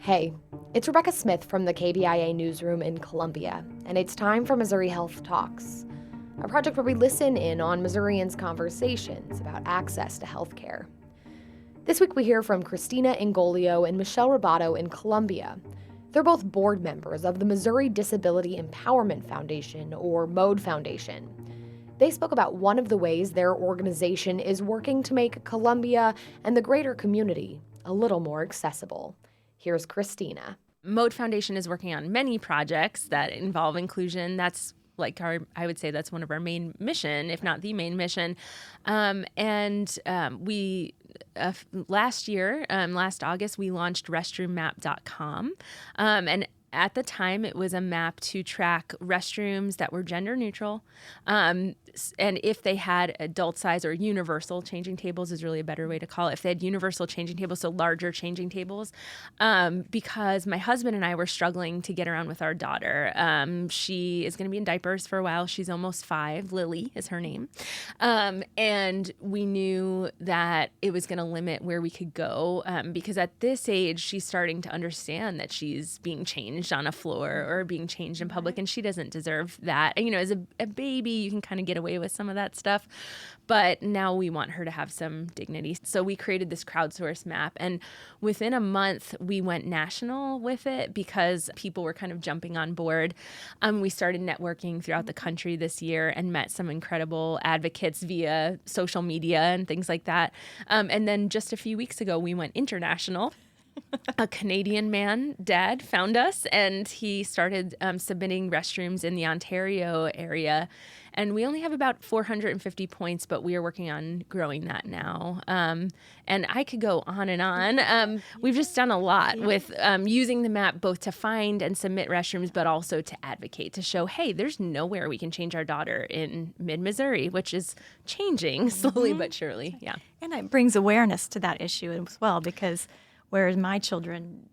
Hey, it's Rebecca Smith from the KBIA newsroom in Columbia, and it's time for Missouri Health Talks, a project where we listen in on Missourians' conversations about access to health care. This week we hear from Christina Ingoglia and Michelle Ribaudo in Columbia. They're both board members of the Missouri Disability Empowerment Foundation, or MODE Foundation. They spoke about one of the ways their organization is working to make Columbia and the greater community a little more accessible. Here's Christina. MODE Foundation is working on many projects that involve inclusion. That's I would say that's one of our main mission, if not the main mission. We last August, we launched restroommap.com. And at the time, it was a map to track restrooms that were gender neutral. And if they had adult size or universal changing tables is really a better way to call it. If they had universal changing tables, so larger changing tables, because my husband and I were struggling to get around with our daughter. She is going to be in diapers for a while. She's almost 5. Lily is her name. And we knew that it was going to limit where we could go because at this age, she's starting to understand that she's being changed on a floor or being changed in public, and she doesn't deserve that. You know, as a baby, you can kind of get away with some of that stuff, but now we want her to have some dignity. So we created this crowdsourced map, and within a month, we went national with it because people were kind of jumping on board. We started networking throughout the country this year and met some incredible advocates via social media and things like that. And then just a few weeks ago, we went international. A Canadian man, Dad, found us, and he started submitting restrooms in the Ontario area. And we only have about 450 points, but we are working on growing that now. And I could go on and on. We've just done a lot with using the map both to find and submit restrooms, but also to advocate, to show, hey, there's nowhere we can change our daughter in mid-Missouri, which is changing slowly but surely. Yeah. And it brings awareness to that issue as well, because whereas my children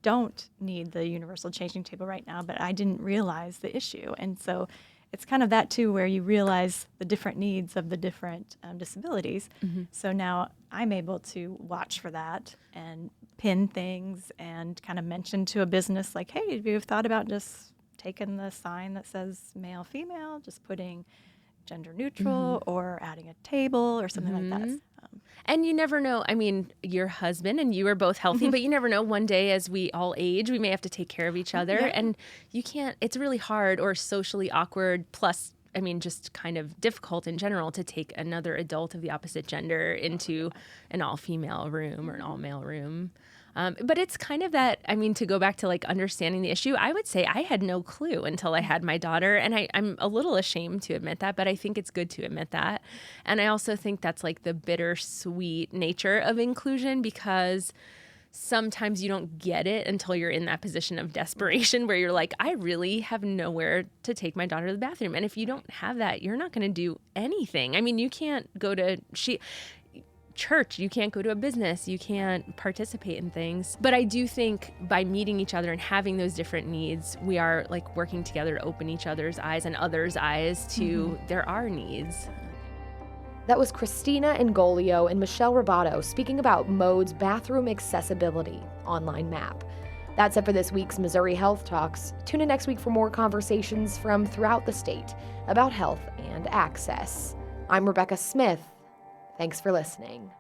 don't need the universal changing table right now, but I didn't realize the issue. And so it's kind of that, too, where you realize the different needs of the different disabilities. Mm-hmm. So now I'm able to watch for that and pin things and kind of mention to a business like, hey, have you thought about just taking the sign that says male, female, just putting gender neutral or adding a table or something like that. And you never know. I mean, your husband and you are both healthy, but you never know. One day as we all age, we may have to take care of each other. Yeah. And you can't, it's really hard or socially awkward. Plus, I mean, just kind of difficult in general to take another adult of the opposite gender into an all-female room or an all-male room. But it's kind of that, I mean, to go back to like understanding the issue, I would say I had no clue until I had my daughter. And I'm a little ashamed to admit that, but I think it's good to admit that. And I also think that's like the bittersweet nature of inclusion, because sometimes you don't get it until you're in that position of desperation where you're like, I really have nowhere to take my daughter to the bathroom. And if you don't have that, you're not going to do anything. I mean, you can't go to church, you can't go to a business, you can't participate in things. But I do think by meeting each other and having those different needs, we are like working together to open each other's eyes and others' eyes to there are needs. That was Christina Ingoglia and Michelle Ribaudo speaking about MODE's bathroom accessibility online map. That's it for this week's Missouri Health Talks. Tune in next week for more conversations from throughout the state about health and access. I'm Rebecca Smith. Thanks for listening.